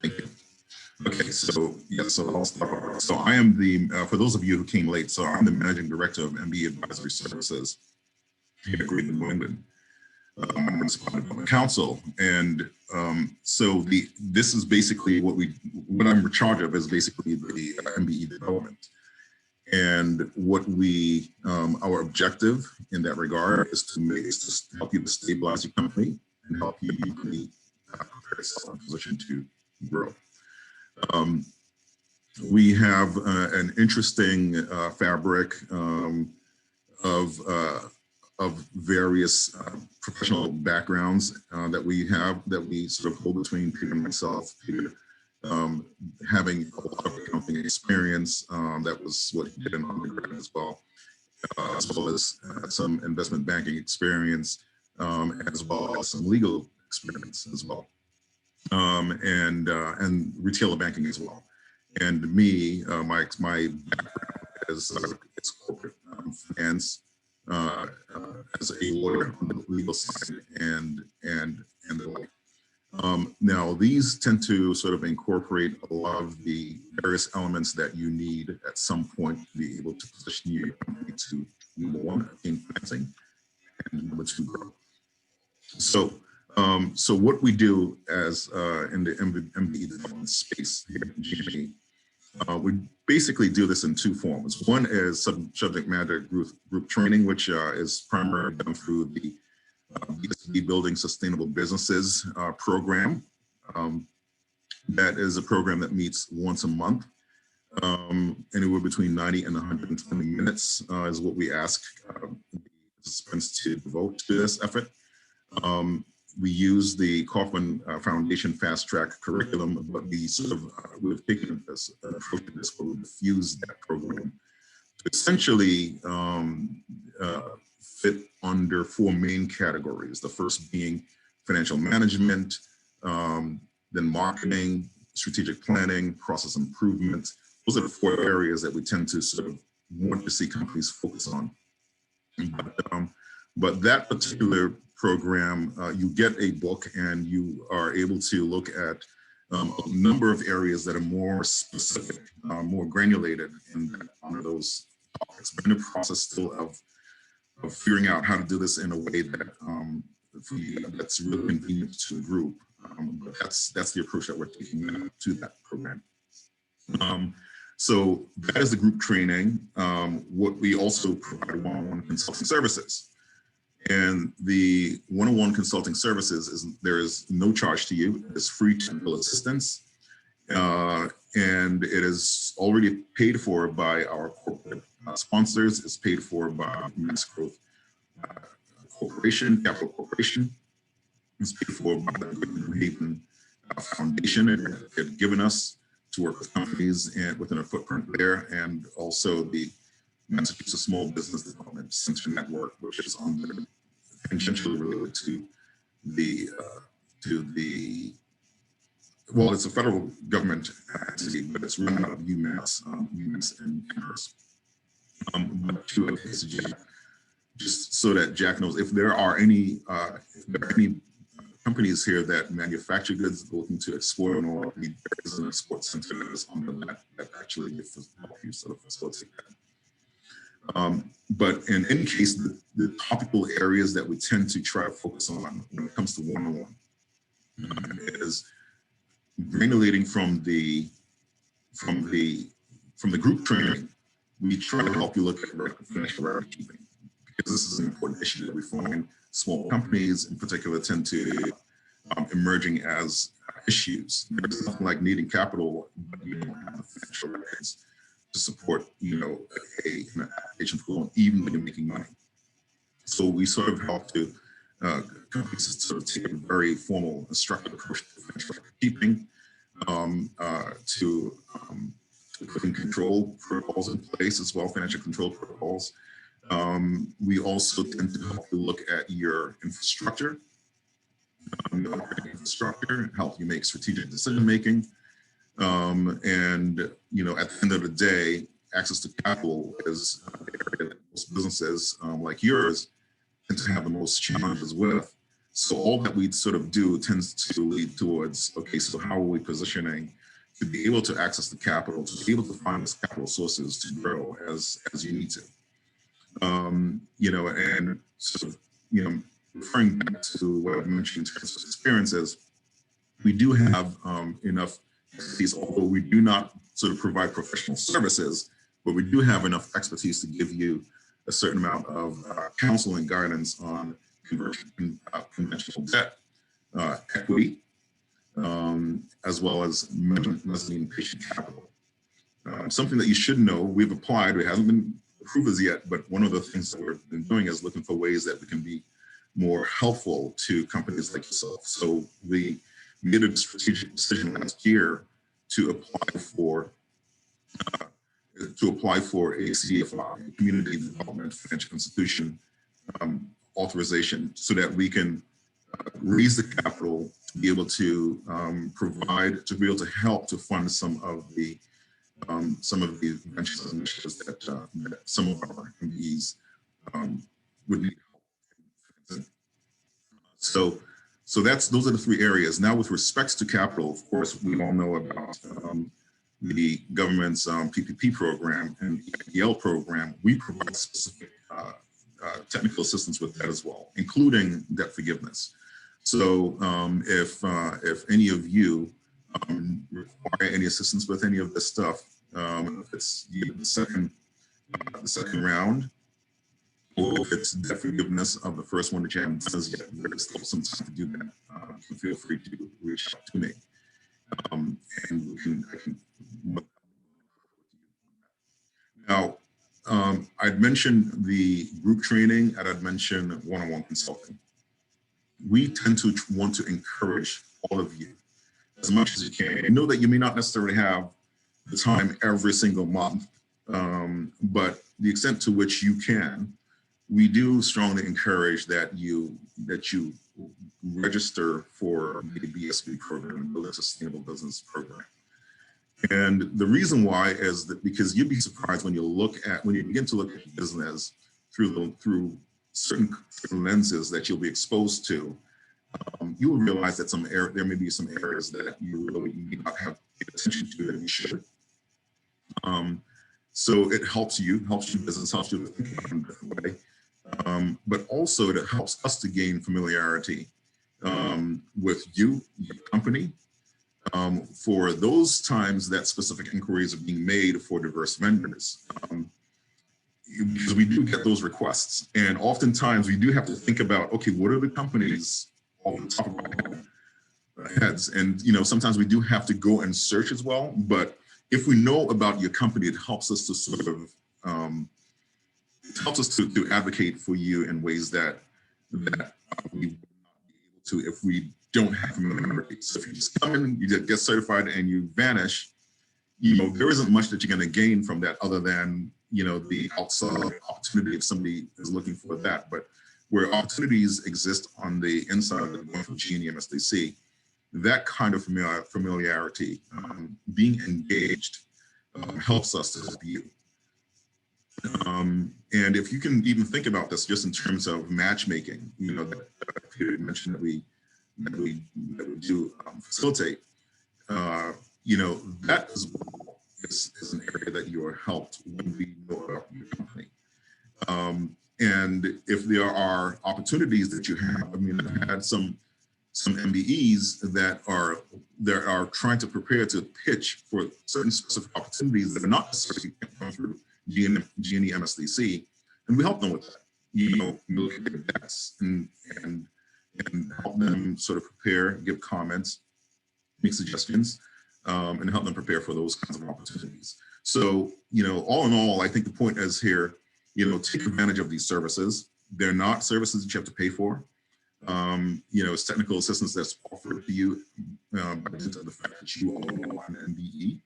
Thank you. Okay, so yeah, so I'll start. So I am the, for those of you who came late, so I'm the Managing Director of Mbe Advisory Services here at Greater New England Council. And so this is basically what I'm in charge of is basically the MBE development. And what our objective in that regard is to help you to stabilize your company and help you be prepare yourself in a position to grow. We have an interesting fabric of various professional backgrounds that we sort of hold between Peter and myself. Peter having a lot of accounting experience, that was what he did in undergrad as well as some investment banking experience, as well as some legal experience as well, and retailer banking as well. And me, my background is corporate finance, as a lawyer on the legal side and the like. Now, these tend to sort of incorporate a lot of the various elements that you need at some point to be able to position your company to, number one, obtain financing, and number two, grow. So, so what we do as in the MBE development space here at GME, we basically do this in two forms. One is subject matter group training, which is primarily done through the B2B Building Sustainable Businesses program. That is a program that meets once a month. Anywhere between 90 and 120 minutes is what we ask participants to devote to this effort. We use the Kauffman Foundation Fast Track curriculum, but we've taken this approach to this where we've fused that program to essentially fit under four main categories. The first being financial management, then marketing, strategic planning, process improvement. Those are the four areas that we tend to sort of want to see companies focus on. But that particular program, you get a book and you are able to look at a number of areas that are more specific, more granulated in under those topics. We're in the process still of figuring out how to do this in a way that that's really convenient to the group. But that's the approach that we're taking to that program. So that is the group training. What we also provide one-on-one consulting services. And the one-on-one consulting services there is no charge to you. It's free technical assistance. And it is already paid for by our corporate sponsors. It's paid for by Nmscc Corporation, Capital Corporation. It's paid for by the New Haven Foundation, and they've given us to work with companies and within a footprint there, and also the Massachusetts Small Business Development Center Network, which is tangentially related to well, it's a federal government entity, but it's run out of UMass and Hearst. But to just so that Jack knows, if there are any companies here that manufacture goods looking to export, and all there is an export center that is under that actually help you sort of facilitate that. But in any case, the topical areas that we tend to try to focus on when it comes to one-on-one is granulating from the group training. We try to help you look at financial record keeping, because this is an important issue that we find small companies in particular tend to emerging as issues. There's nothing like needing capital, but you don't have the financial records to support, an application for loan, even when you're making money. So we sort of help to companies sort of take a very formal and structured approach to financial record keeping, to putting control protocols in place as well, financial control protocols. We also tend to help you look at your infrastructure, help you make strategic decision making. And, at the end of the day, access to capital is an area that most businesses like yours tend to have the most challenges with. So all that we sort of do tends to lead towards, okay, so how are we positioning to be able to access the capital, to be able to find those capital sources to grow as you need to. And sort of, referring back to what I mentioned in terms of experiences, we do have enough expertise, although we do not sort of provide professional services, but we do have enough expertise to give you a certain amount of counsel and guidance on conventional debt, equity, as well as mezzanine patient capital. Something that you should know, we've applied, it hasn't been approved as yet, but one of the things that we've been doing is looking for ways that we can be more helpful to companies like yourself. So we made a strategic decision last year to apply for a CDFI, Community Development Financial Institution authorization, so that we can raise the capital to be able to to be able to help to fund some of the ventures and initiatives that some of our MBEs would need help. So those are the three areas. Now, with respect to capital, of course, we all know about the government's PPP program and the EL program. We provide specific technical assistance with that as well, including debt forgiveness. So if any of you require any assistance with any of this stuff, if it's the second round, or if it's debt forgiveness of the first one that you haven't done as yet, there's still some time to do that. Feel free to reach out to me, and I can. Now, I'd mentioned the group training, and I'd mentioned one-on-one consulting. We tend to want to encourage all of you as much as you can. I know that you may not necessarily have the time every single month, but the extent to which you can, we do strongly encourage that you register for the BSB program, the Sustainable Business Program. And the reason why is that because you'd be surprised when you begin to look at business through certain lenses that you'll be exposed to, you will realize that there may be some areas that you really need not have attention to that you should. So it helps you business, helps you to think in a different way. But also it helps us to gain familiarity with you, your company, for those times that specific inquiries are being made for diverse vendors. Because we do get those requests, and oftentimes we do have to think about, okay, what are the companies off the top of our heads? And sometimes we do have to go and search as well. But if we know about your company, it helps us to sort of to advocate for you in ways that we would not be able to if we don't have familiarity. So if you just come in, you get certified, and you vanish, there isn't much that you're going to gain from that other than the outside opportunity if somebody is looking for that. But where opportunities exist on the inside of going from G and Nmscc, that kind of familiarity, being engaged, helps us to help you. And if you can even think about this just in terms of matchmaking, that Peter mentioned that we do facilitate, that is an area that you are helped when we know about your company. And if there are opportunities that you have, I mean, I've had some MBEs that are trying to prepare to pitch for certain specific opportunities that are not necessarily come through G&E Nmscc, and we help them with that. Look at their decks and help them sort of prepare, give comments, make suggestions, and help them prepare for those kinds of opportunities. So, all in all, I think the point is here, take advantage of these services. They're not services that you have to pay for. It's technical assistance that's offered to you by dint of the fact that you are an MBE.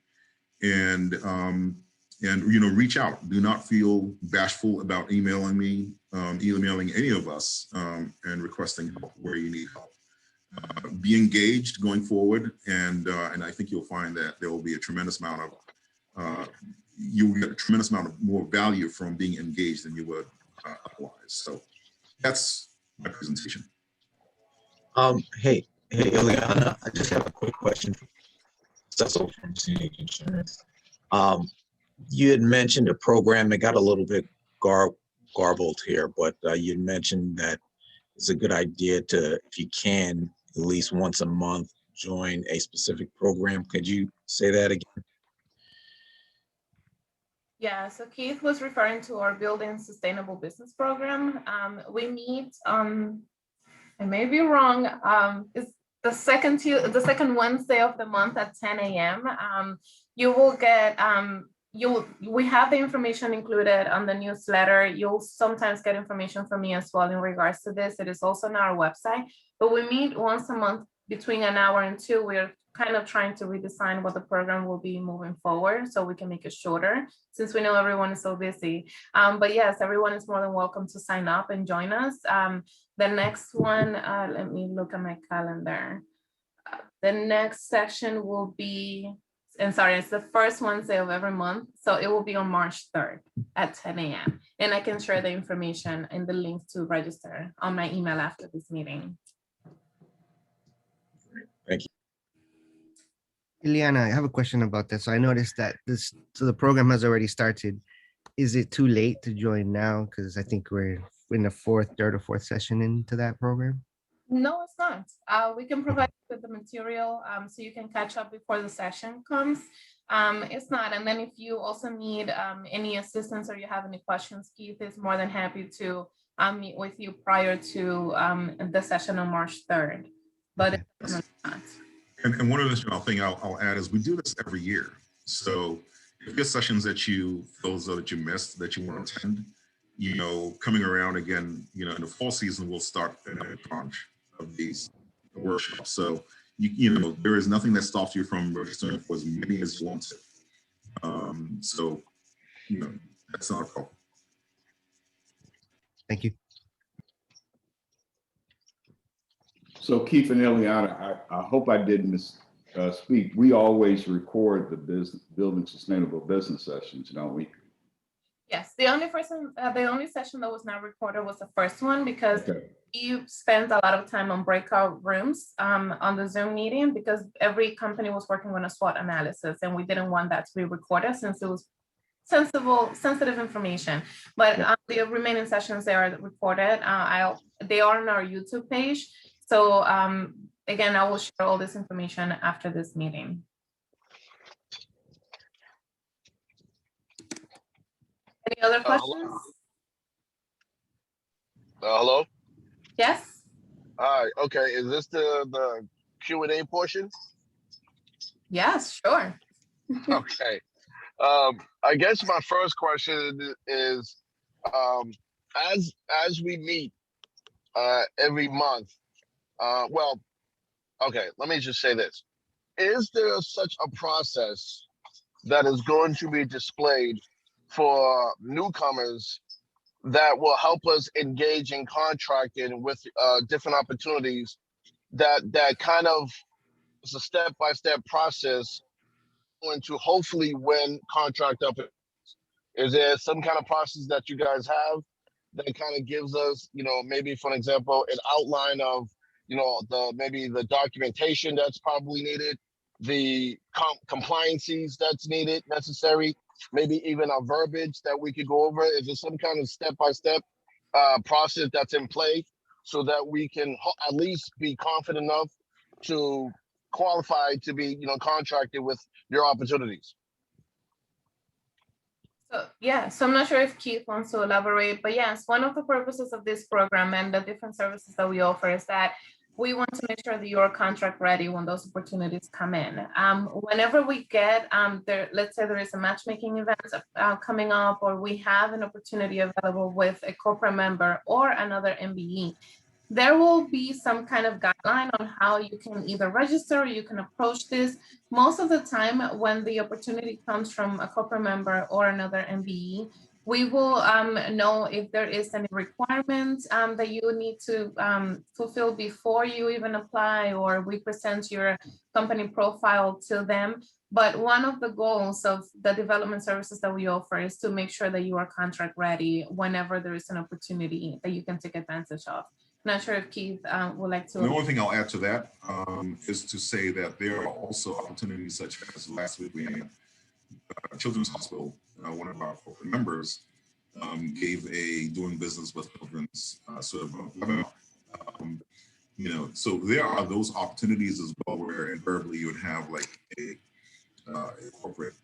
And reach out. Do not feel bashful about emailing me, emailing any of us, and requesting help where you need help. Be engaged going forward, and I think you'll find that there will be a tremendous amount of you'll get a tremendous amount of more value from being engaged than you would otherwise. So that's my presentation. Hey, Ileana, I just have a quick question. Cecil from CNH Insurance. You had mentioned a program that got a little bit garbled here, but you had mentioned that it's a good idea to, if you can, at least once a month, join a specific program. Could you say that again? Yeah, so Keith was referring to our Building Sustainable Business program. We meet on, I may be wrong, it's the second Wednesday of the month at 10 a.m. You will get, we have the information included on the newsletter. You'll sometimes get information from me as well in regards to this. It is also on our website, but we meet once a month between an hour and two. We're kind of trying to redesign what the program will be moving forward so we can make it shorter since we know everyone is so busy. But yes, everyone is more than welcome to sign up and join us. The next one, let me look at my calendar. The next section will be, it's the first Wednesday of every month. So it will be on March 3rd at 10 a.m. And I can share the information and the link to register on my email after this meeting. Thank you. Ileana, I have a question about that. So I noticed that the program has already started. Is it too late to join now? Because I think we're in the third or fourth session into that program. No, it's not. We can provide you with the material so you can catch up before the session comes. It's not. And then if you also need any assistance or you have any questions, Keith is more than happy to meet with you prior to the session on March 3rd. But it's not. And one additional thing I'll add is we do this every year. So if there's sessions that those that you missed that you want to attend, coming around again, in the fall season, we'll start a tranche of these workshops. So, there is nothing that stops you from registering for as many as you want to. So, that's not a problem. Thank you. So Keith and Ileana, I hope I didn't speak. We always record the Building Sustainable Business sessions, don't we? Yes, the only session that was not recorded was the first one because you spent a lot of time on breakout rooms on the Zoom meeting because every company was working on a SWOT analysis and we didn't want that to be recorded since it was sensitive information. But the remaining sessions, they are recorded. They are on our YouTube page. So again, I will share all this information after this meeting. Any other questions? Hello? Yes. All right, okay, is this the Q&A portion? Yes, sure. Okay. I guess my first question is, as we meet every month, okay, let me just say this. Is there such a process that is going to be displayed for newcomers that will help us engage in contracting with different opportunities that kind of is a step-by-step process to hopefully win contract up? Is there some kind of process that you guys have that kind of gives us, maybe for an example, an outline of maybe the documentation that's probably needed, the compliances that's necessary, maybe even a verbiage that we could go over. Is there some kind of step-by-step process that's in play so that we can at least be confident enough to qualify to be, contracted with your opportunities? So yeah, so I'm not sure if Keith wants to elaborate, but yes, one of the purposes of this program and the different services that we offer is that we want to make sure that you're contract ready when those opportunities come in. Whenever we get let's say there is a matchmaking event coming up, or we have an opportunity available with a corporate member or another MBE, there will be some kind of guideline on how you can either register or you can approach this. Most of the time when the opportunity comes from a corporate member or another MBE, we will know if there is any requirements that you need to fulfill before you even apply, or we present your company profile to them. But one of the goals of the development services that we offer is to make sure that you are contract ready whenever there is an opportunity that you can take advantage of. Not sure if Keith would like to. The only thing I'll add to that is to say that there are also opportunities such as last week we had Children's Hospital, one of our corporate members gave a doing business with children's sort of webinar. So there are those opportunities as well, where invariably you would have like a corporate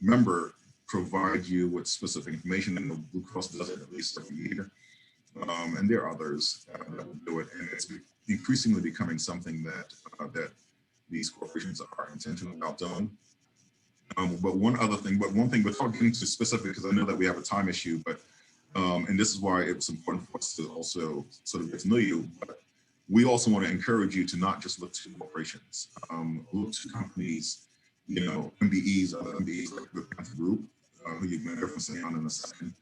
member provide you with specific information, and the Blue Cross does it at least every year. And there are others that will do it, and it's increasingly becoming something that that these corporations are intentional about doing. But one thing, without getting too specific, because I know that we have a time issue, but and this is why it's important for us to also sort of get to know you. But we also want to encourage you to not just look to corporations, look to companies, MBEs, other MBEs like the Panther Group, who you've been referencing on in a second,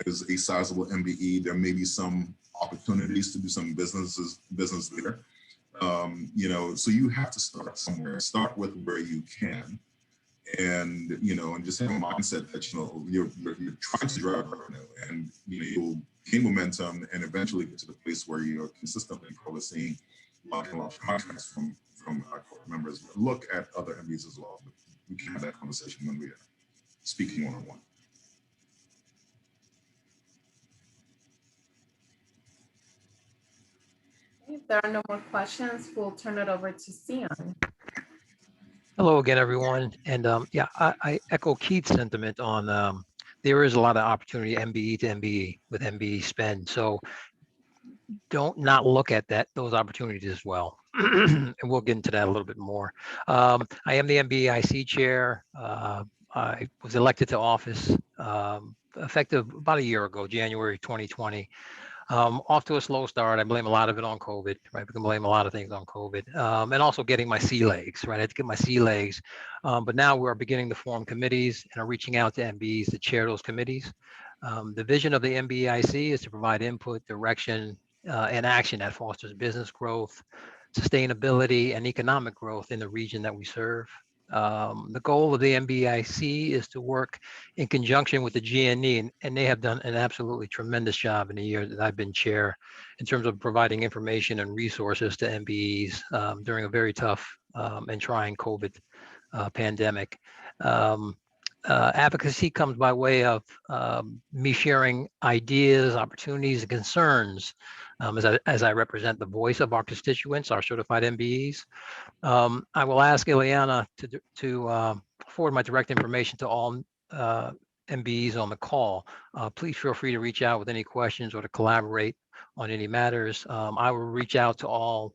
is a sizable MBE. There may be some opportunities to do some business there. So you have to start somewhere. Start with where you can, and and just have a mindset that you're trying to drive revenue, and you'll gain momentum and eventually get to the place where you're consistently probably seeing large contracts from our corporate members. But look at other MBEs as well. We can have that conversation when we are speaking one-on-one. If there are no more questions, we'll turn it over to Sion. Hello again, everyone. And yeah, I echo Keith's sentiment on there is a lot of opportunity MBE to MBE with MBE spend. So don't not look at those opportunities as well. And we'll get into that a little bit more. I am the MBEIC chair. I was elected to office effective about a year ago, January 2020. Off to a slow start. I blame a lot of it on COVID, right? We can blame a lot of things on COVID, and also getting my sea legs, right? I had to get my sea legs, but now we're beginning to form committees and are reaching out to MBEs to chair those committees. The vision of the MBEIC is to provide input, direction, and action that fosters business growth, sustainability, and economic growth in the region that we serve. The goal of the MBEIC is to work in conjunction with the GNE, and they have done an absolutely tremendous job in the year that I've been chair in terms of providing information and resources to MBEs during a very tough and trying COVID pandemic. Advocacy comes by way of me sharing ideas, opportunities, and concerns as I represent the voice of our constituents, our certified MBEs. I will ask Ileana to forward my direct information to all MBEs on the call. Please feel free to reach out with any questions or to collaborate on any matters. I will reach out to all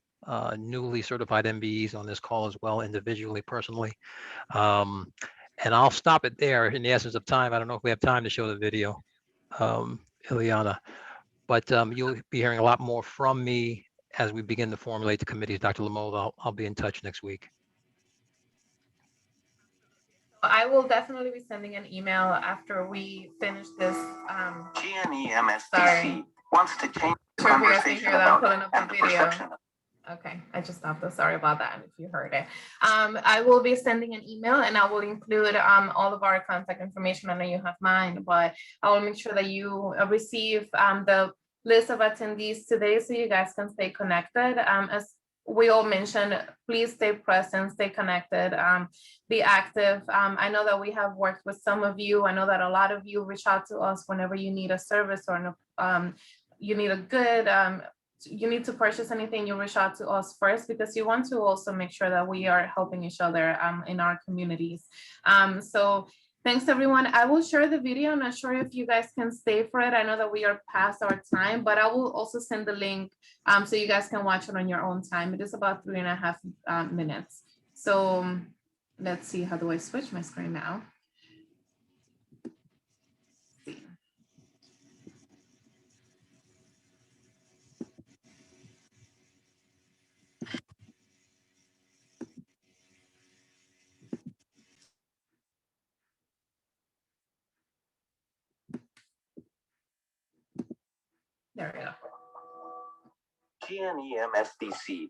newly certified MBEs on this call as well, individually, personally. And I'll stop it there in the essence of time. I don't know if we have time to show the video, Ileana, but you'll be hearing a lot more from me as we begin to formulate the committees. Dr. Lamola, I'll be in touch next week. I will definitely be sending an email after we finish this. Nmscc wants to change the conversation about pulling up the video. Okay, I just stopped this. Sorry about that if you heard it. I will be sending an email, and I will include all of our contact information. I know you have mine, but I will make sure that you receive the list of attendees today so you guys can stay connected. As we all mentioned, please stay present, stay connected, be active. I know that we have worked with some of you. I know that a lot of you reach out to us whenever you need a service or you need a good, you need to purchase anything, you reach out to us first, because you want to also make sure that we are helping each other in our communities. So thanks everyone. I will share the video. I'm not sure if you guys can stay for it. I know that we are past our time, but I will also send the link so you guys can watch it on your own time. It is about 3.5 minutes. So let's see, how do I switch my screen now? Let's see. There we go. Nmscc.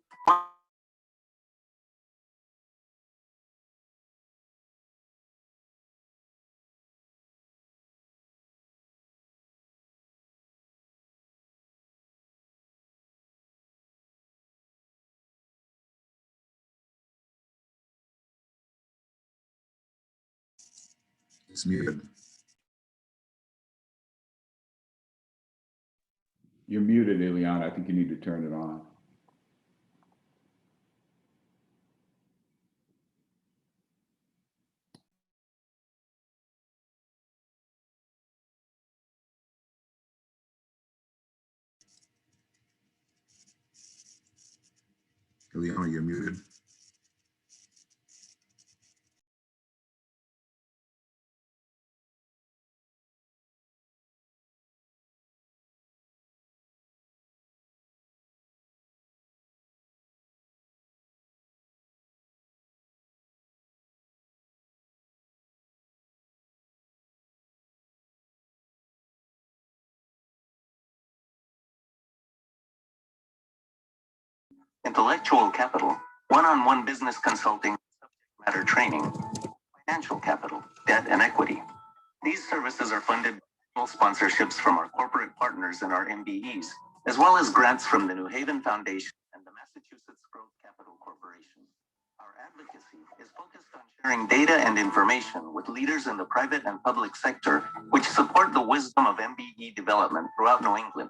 It's muted. You're muted, Ileana. I think you need to turn it on. Ileana, you're muted. Intellectual capital, one-on-one business consulting, subject matter training, financial capital, debt and equity. These services are funded by sponsorships from our corporate partners and our MBEs, as well as grants from the New Haven Foundation and the Massachusetts Growth Capital Corporation. Our advocacy is focused on sharing data and information with leaders in the private and public sector, which support the wisdom of MBE development throughout New England.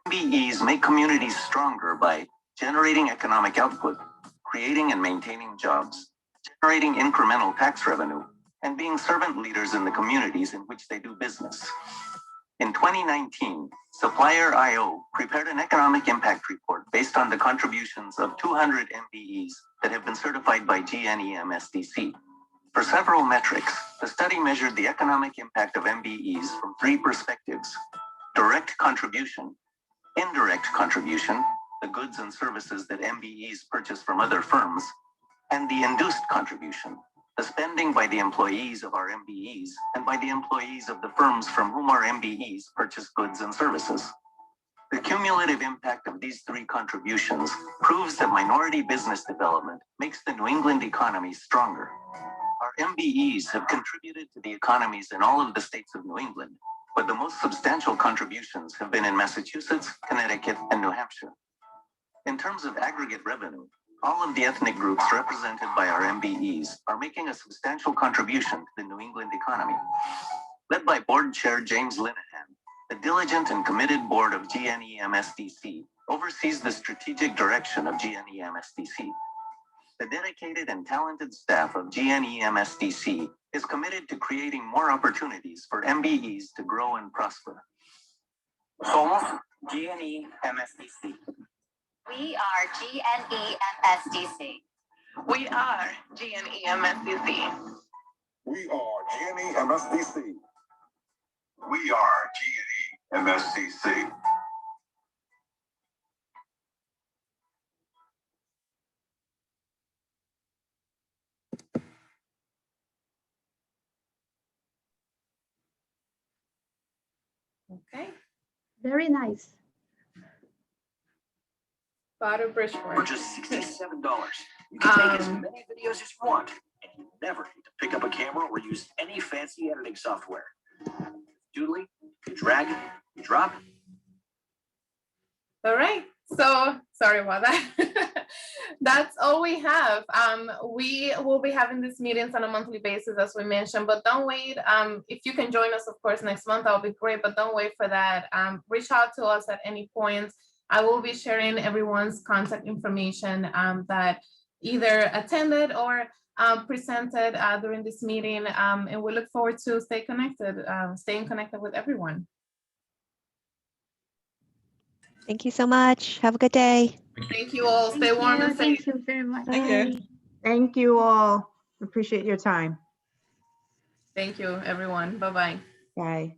MBEs make communities stronger by generating economic output, creating and maintaining jobs, generating incremental tax revenue, and being servant leaders in the communities in which they do business. In 2019, Supplier IO prepared an economic impact report based on the contributions of 200 MBEs that have been certified by Nmscc. For several metrics, the study measured the economic impact of MBEs from 3 perspectives: direct contribution, indirect contribution, the goods and services that MBEs purchase from other firms, and the induced contribution, the spending by the employees of our MBEs and by the employees of the firms from whom our MBEs purchase goods and services. The cumulative impact of these 3 contributions proves that minority business development makes the New England economy stronger. Our MBEs have contributed to the economies in all of the states of New England, but the most substantial contributions have been in Massachusetts, Connecticut, and New Hampshire. In terms of aggregate revenue, all of the ethnic groups represented by our MBEs are making a substantial contribution to the New England economy. Led by Board Chair James Linehan, the diligent and committed board of Nmscc oversees the strategic direction of Nmscc. The dedicated and talented staff of Nmscc is committed to creating more opportunities for MBEs to grow and prosper. Somos Nmscc. We are Nmscc. We are Nmscc. We are Nmscc. We are Nmscc. Okay. Very nice. Bridgeport. For just $67, you can take as many videos as you want, and you never need to pick up a camera or use any fancy editing software. Doodly, you drag, you drop, All right. So sorry about that. That's all we have. We will be having these meetings on a monthly basis, as we mentioned, but don't wait. If you can join us, of course, next month, that would be great, but don't wait for that. Reach out to us at any point. I will be sharing everyone's contact information that either attended or presented during this meeting. And we look forward to staying connected with everyone. Thank you so much. Have a good day. Thank you all. Stay warm and safe. Thank you very much. Bye. Thank you all. Appreciate your time. Thank you, everyone. Bye-bye. Bye.